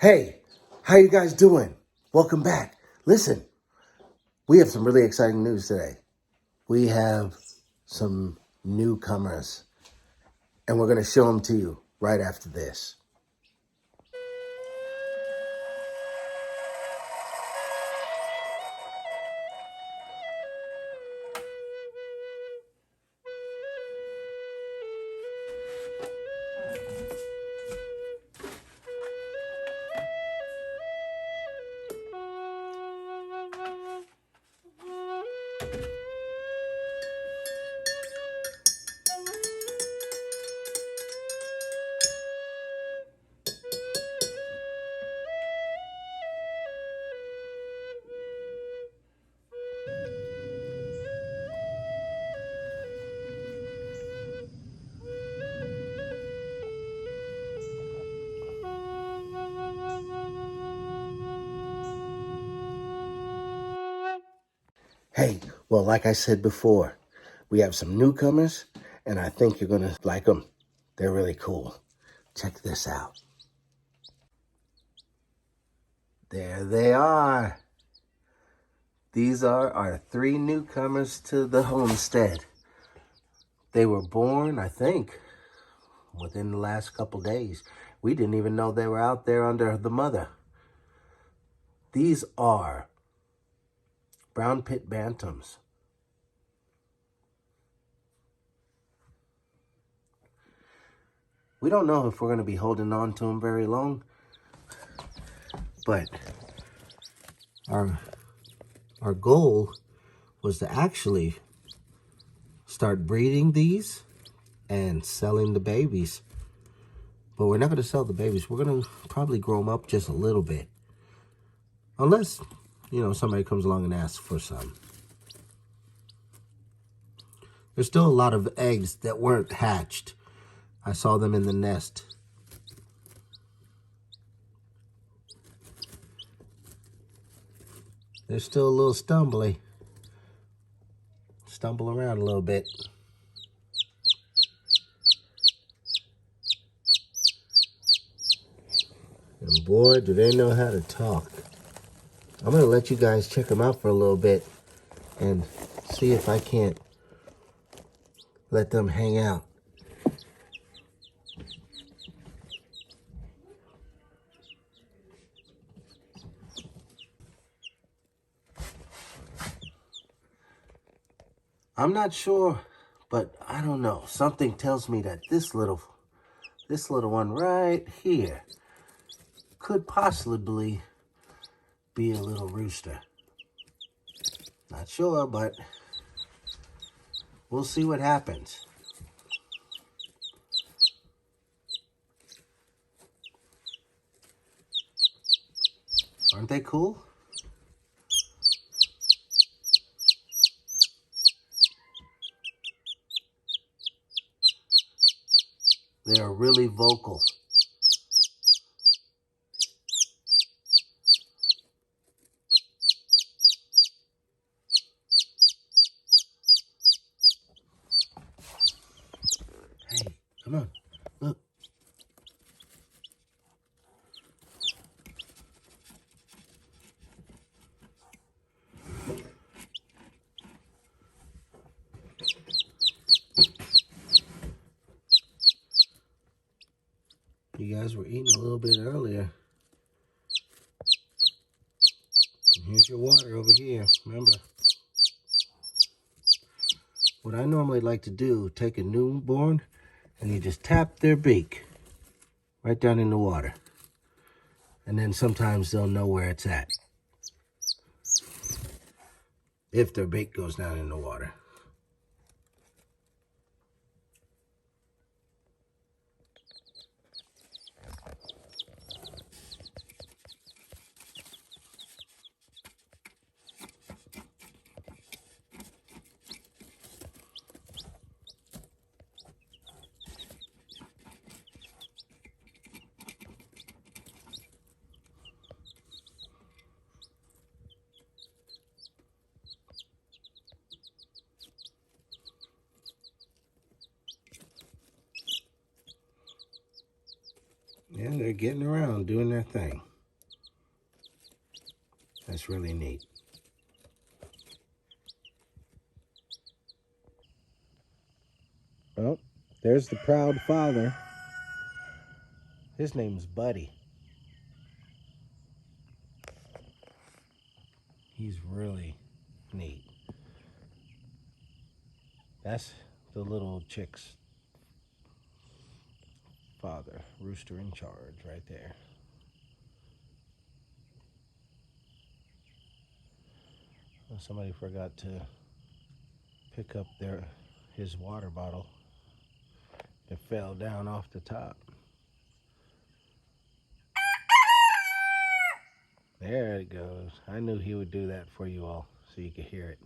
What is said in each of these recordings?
Hey, how you guys doing? Welcome back. Listen, we have some really exciting news today. We have some newcomers, and we're going to show them to you right after this. Hey, well, like I said before, we have some newcomers, and I think you're going to like them. They're really cool. Check this out. There they are. These are our three newcomers to the homestead. They were born, I think, within the last couple days. We didn't even know they were out there under the mother. These are Brown Pit Bantams. We don't know if we're going to be holding on to them very long, but our goal was to actually start breeding these and selling the babies. But we're not going to sell the babies. We're going to probably grow them up just a little bit. Unless, somebody comes along and asks for some. There's still a lot of eggs that weren't hatched. I saw them in the nest. They're still a little stumbly. Stumble around a little bit. And boy, do they know how to talk. I'm going to let you guys check them out for a little bit and see if I can't let them hang out. I'm not sure, but I don't know. Something tells me that this little one right here could possibly be a little rooster. Not sure, but we'll see what happens. Aren't they cool? They are really vocal. Hey, come on, look. You guys were eating a little bit earlier. And here's your water over here, remember. What I normally like to do, take a newborn and you just tap their beak right down in the water. And then sometimes they'll know where it's at. If their beak goes down in the water. Yeah, they're getting around, doing their thing. That's really neat. Well, there's the proud father. His name's Buddy. He's really neat. That's the little chick's father, Rooster in charge, right there. Well, somebody forgot to pick up his water bottle. It fell down off the top. There it goes. I knew he would do that for you all so you could hear it.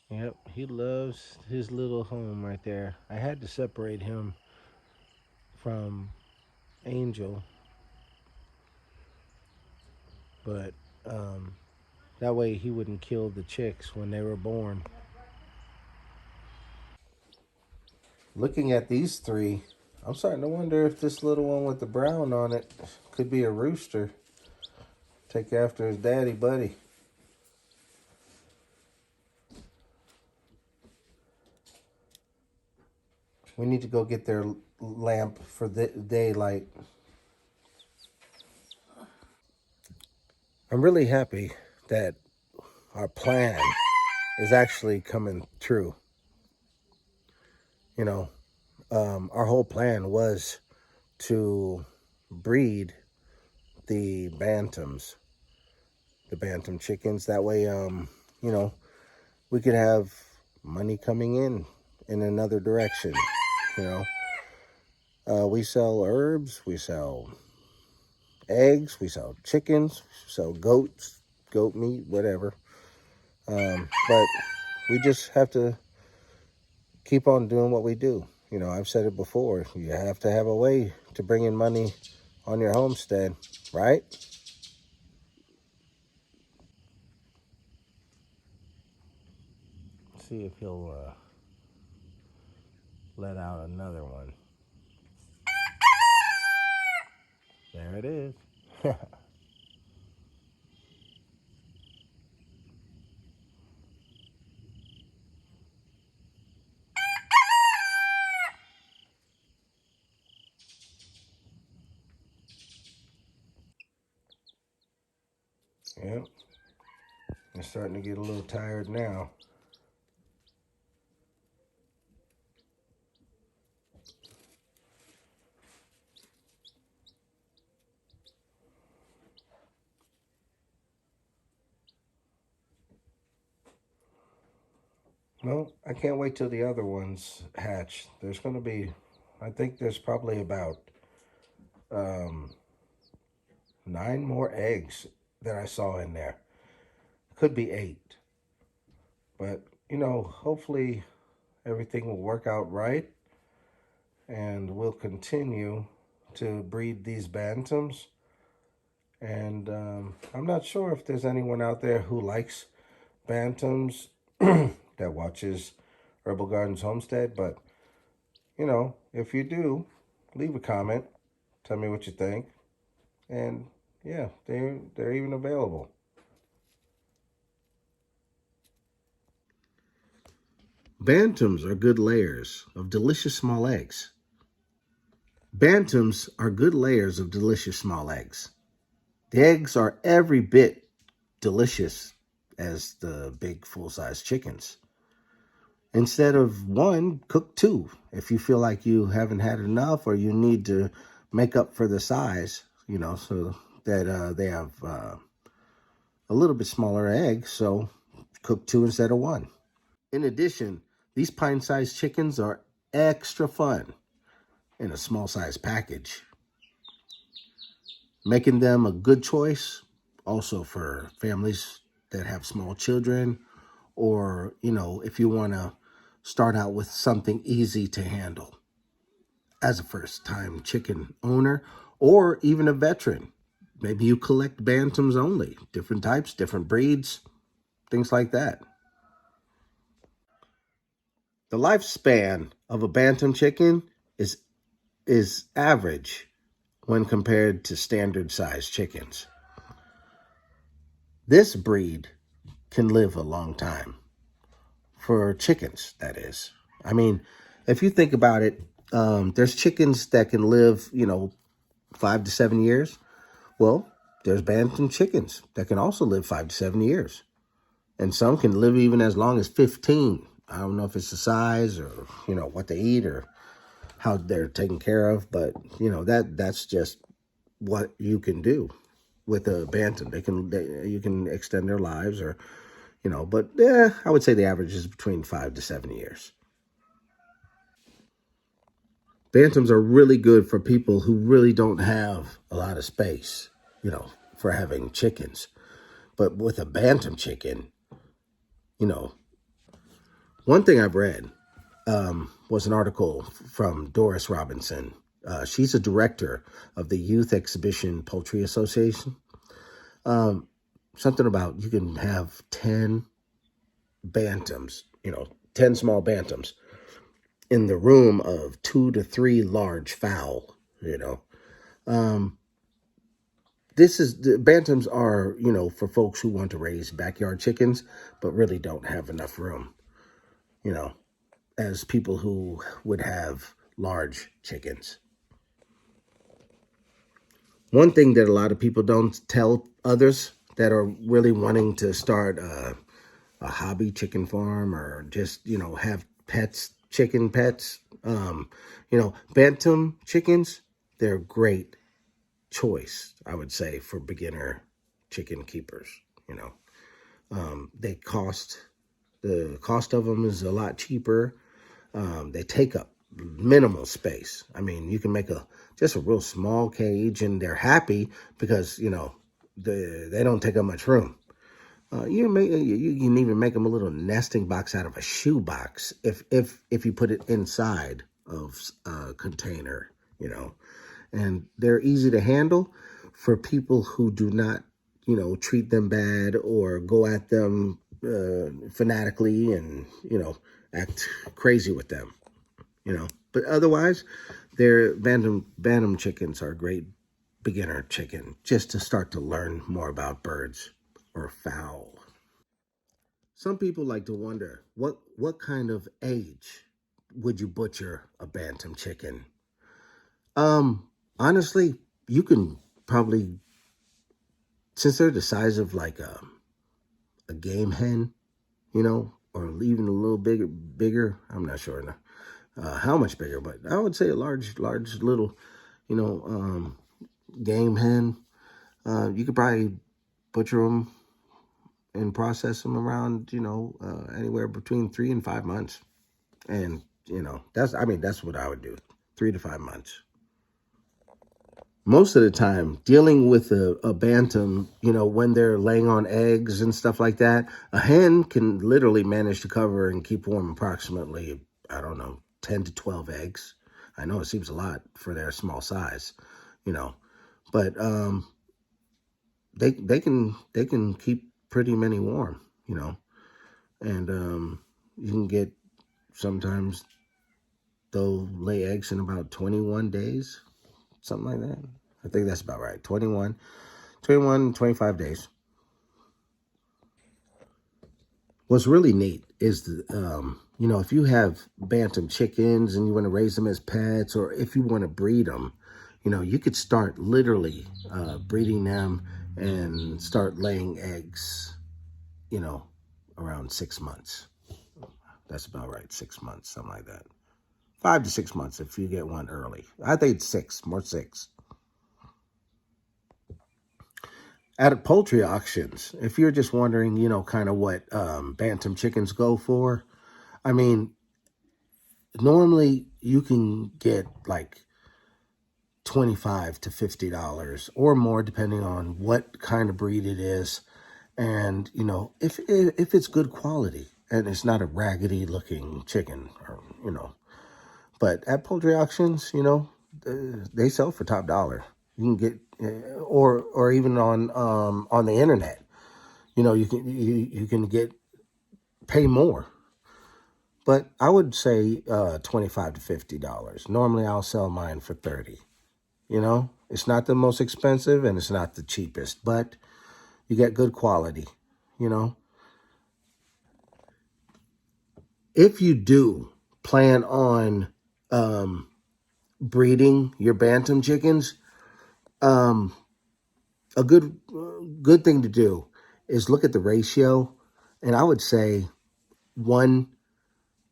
Yep, he loves his little home right there. I had to separate him from Angel, but that way he wouldn't kill the chicks when they were born. Looking at these three, I'm starting to wonder if this little one with the brown on it could be a rooster. Take after his daddy, Buddy. We need to go get their lamp for the daylight. I'm really happy that our plan is actually coming true. You know, our whole plan was to breed the bantams, the bantam chickens. That way, we could have money coming in another direction. We sell herbs, we sell eggs, we sell chickens, we sell goats, goat meat, whatever. But we just have to keep on doing what we do. I've said it before. You have to have a way to bring in money on your homestead, right? Let's see if he'll let out another one. There it is. Yep. I'm starting to get a little tired now. Well, I can't wait till the other ones hatch. There's going to be, I think there's probably about 9 more eggs that I saw in there. Could be 8. But, hopefully everything will work out right. And we'll continue to breed these bantams. And I'm not sure if there's anyone out there who likes bantams that watches Herbal Gardens Homestead. But, if you do, leave a comment. Tell me what you think. And yeah, they're even available. Bantams are good layers of delicious small eggs. Bantams are good layers of delicious small eggs. The eggs are every bit delicious as the big full-size chickens. Instead of 1, cook 2. If you feel like you haven't had enough or you need to make up for the size, so that they have a little bit smaller eggs, so cook 2 instead of 1. In addition, these pint-sized chickens are extra fun in a small-size package, making them a good choice also for families that have small children, or, if you want to start out with something easy to handle. as a first-time chicken owner or even a veteran. Maybe you collect bantams only, different types, different breeds, things like that. The lifespan of a bantam chicken is average when compared to standard sized chickens. This breed can live a long time for chickens, that is. I mean, if you think about it, there's chickens that can live, 5 to 7 years. Well, there's bantam chickens that can also live 5 to 7 years. And some can live even as long as 15. I don't know if it's the size or, what they eat or how they're taken care of. But, that's just what you can do with a bantam. You can extend their lives or, but I would say the average is between 5 to 7 years. Bantams are really good for people who really don't have a lot of space, for having chickens. But with a bantam chicken, one thing I've read was an article from Doris Robinson. She's a director of the Youth Exhibition Poultry Association. Something about you can have 10 bantams, 10 small bantams in the room of 2 to 3 large fowl, the bantams are, for folks who want to raise backyard chickens, but really don't have enough room, as people who would have large chickens. One thing that a lot of people don't tell others that are really wanting to start a hobby chicken farm or just, have pets, chicken pets, bantam chickens, they're great choice, I would say, for beginner chicken keepers. The cost of them is a lot cheaper. They take up minimal space. I mean, you can make just a real small cage and they're happy because, they don't take up much room. You can even make them a little nesting box out of a shoe box if you put it inside of a container, and they're easy to handle for people who do not, treat them bad or go at them fanatically and, act crazy with them, But otherwise, their bantam chickens are a great beginner chicken just to start to learn more about birds or fowl. Some people like to wonder, what kind of age would you butcher a bantam chicken? Honestly, you can probably, since they're the size of like a game hen, or even a little bigger. I'm not sure how much bigger, but I would say a large little, game hen. You could probably butcher them and process them around, anywhere between 3 and 5 months. And, that's what I would do, 3 to 5 months. Most of the time, dealing with a bantam, when they're laying on eggs and stuff like that, a hen can literally manage to cover and keep warm approximately, 10 to 12 eggs. I know it seems a lot for their small size, but they can keep pretty many warm, and you can get, sometimes they'll lay eggs in about 21 days. Something like that. I think that's about right. 25 days. What's really neat is, if you have bantam chickens and you want to raise them as pets, or if you want to breed them, you could start literally breeding them and start laying eggs, around 6 months. That's about right. 6 months, something like that. 5 to 6 months if you get one early. I think it's more 6. At poultry auctions, if you're just wondering, kind of what bantam chickens go for, I mean, normally you can get like $25 to $50 or more, depending on what kind of breed it is. And, if it's good quality and it's not a raggedy looking chicken, or, But at poultry auctions, they sell for top dollar. You can get, or even on the internet, you can pay more. But I would say $25 to $50. Normally, I'll sell mine for $30. It's not the most expensive and it's not the cheapest, but you get good quality. If you do plan on breeding your bantam chickens, um, a good thing to do is look at the ratio, and I would say 1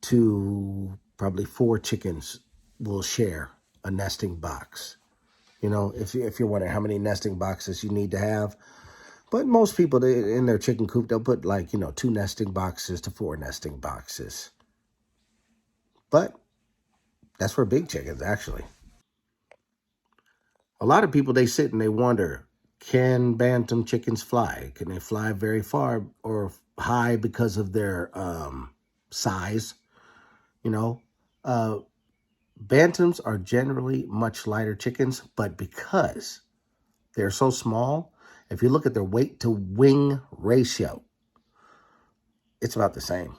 to probably 4 chickens will share a nesting box. If you're wondering how many nesting boxes you need to have. But most people, in their chicken coop, they'll put 2 nesting boxes to 4 nesting boxes. But that's for big chickens, actually. A lot of people, they sit and they wonder, can bantam chickens fly? Can they fly very far or high because of their size? Bantams are generally much lighter chickens, but because they're so small, if you look at their weight to wing ratio, it's about the same.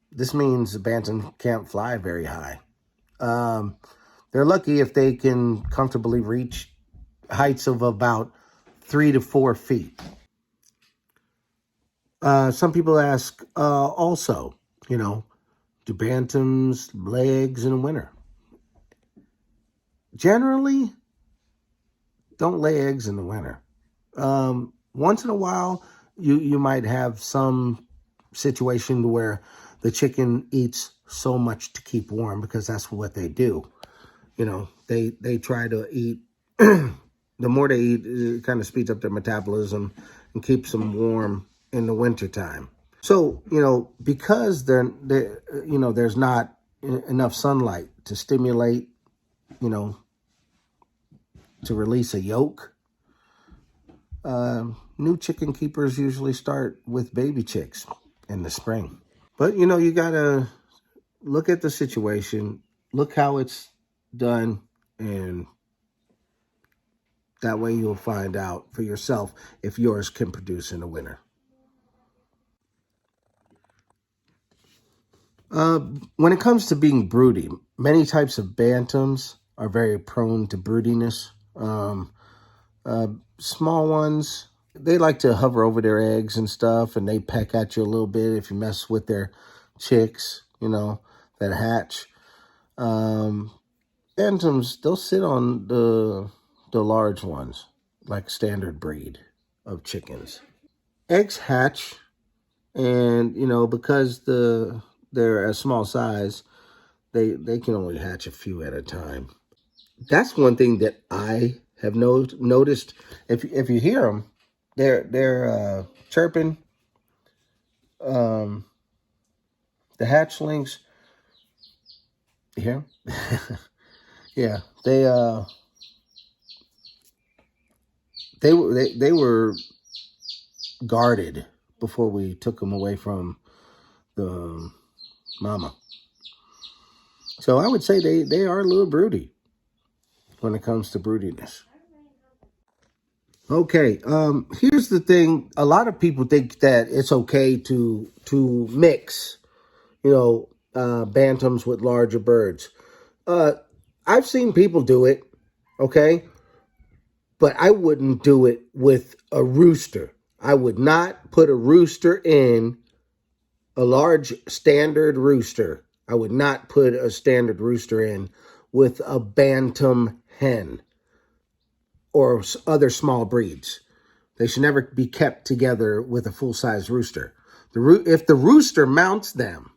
This means the bantam can't fly very high. They're lucky if they can comfortably reach heights of about 3 to 4 feet. Some people ask also, do bantams lay eggs in the winter? Generally, don't lay eggs in the winter. Once in a while, you might have some situation where the chicken eats so much to keep warm, because that's what they do. They try to eat. The more they eat, it kind of speeds up their metabolism and keeps them warm in the wintertime. So, because there's not enough sunlight to stimulate, to release a yolk, new chicken keepers usually start with baby chicks in the spring. But, you got to look at the situation, look how it's done, and that way you'll find out for yourself if yours can produce in the winter. When it comes to being broody, many types of bantams are very prone to broodiness. Small ones, they like to hover over their eggs and stuff, and they peck at you a little bit if you mess with their chicks, that hatch. Bantams, they'll sit on the large ones, like standard breed of chickens. Eggs hatch, and because they're a small size, they can only hatch a few at a time. That's one thing that I have noticed. If you hear them, they're chirping. The hatchlings, you hear 'em? Yeah, they were guarded before we took them away from the mama. So I would say they are a little broody when it comes to broodiness. Okay, here's the thing. A lot of people think that it's okay to mix, bantams with larger birds. I've seen people do it, okay? But I wouldn't do it with a rooster. I would not put a rooster in a large standard rooster. I would not put a standard rooster in with a bantam hen or other small breeds. They should never be kept together with a full-size rooster. If the rooster mounts them,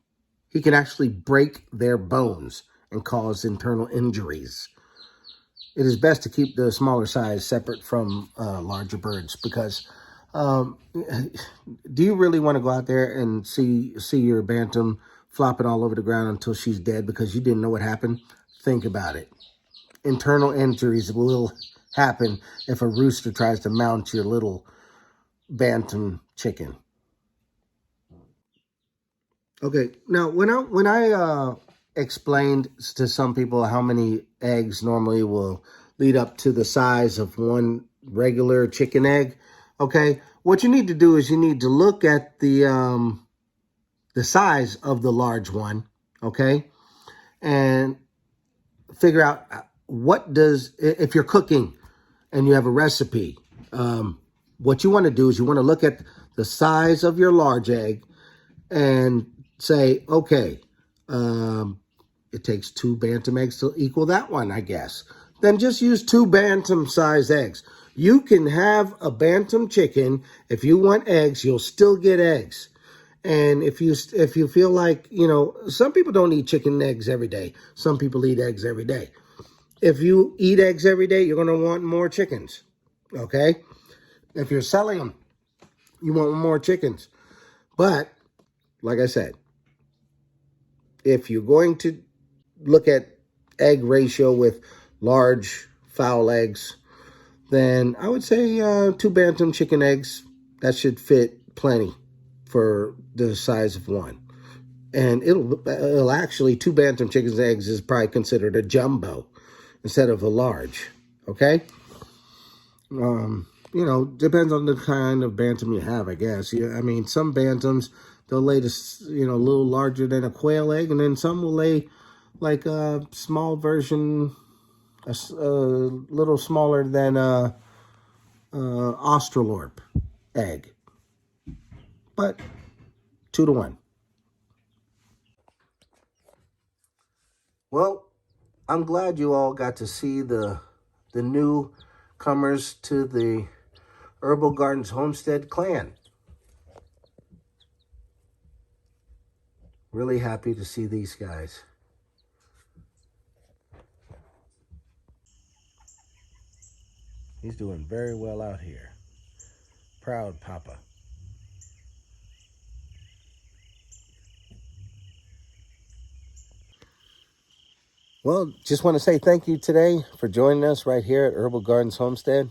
he can actually break their bones and cause internal injuries. It is best to keep the smaller size separate from larger birds, because do you really want to go out there and see your bantam flopping all over the ground until she's dead because you didn't know what happened? Think about it. Internal injuries will happen if a rooster tries to mount your little bantam chicken. Okay, now when I explained to some people how many eggs normally will lead up to the size of one regular chicken egg. Okay, what you need to do is you need to look at the size of the large one. Okay, and figure out what does, if you're cooking and you have a recipe, what you want to do is you want to look at the size of your large egg and say, okay, it takes 2 bantam eggs to equal that one, I guess. Then just use 2 bantam size eggs. You can have a bantam chicken. If you want eggs, you'll still get eggs. And if you feel like, some people don't eat chicken and eggs every day. Some people eat eggs every day. If you eat eggs every day, you're going to want more chickens. Okay? If you're selling them, you want more chickens. But, like I said, if you're going to look at egg ratio with large fowl eggs, then I would say 2 bantam chicken eggs, that should fit plenty for the size of one. And it'll actually, 2 bantam chicken eggs is probably considered a jumbo instead of a large. Okay? Depends on the kind of bantam you have, I guess. Some bantams, they'll lay this, a little larger than a quail egg, and then some will lay like a small version, a little smaller than a Australorp egg. But 2 to 1. Well, I'm glad you all got to see the newcomers to the Herbal Gardens Homestead clan. Really happy to see these guys. He's doing very well out here. Proud Papa. Well, just want to say thank you today for joining us right here at Herbal Gardens Homestead.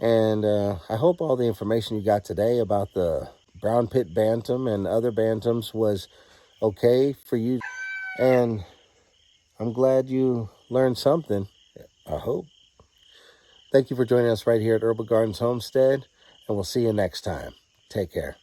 And I hope all the information you got today about the Brown Pit Bantam and other bantams was okay for you. And I'm glad you learned something, I hope. Thank you for joining us right here at Herbal Gardens Homestead, and we'll see you next time. Take care.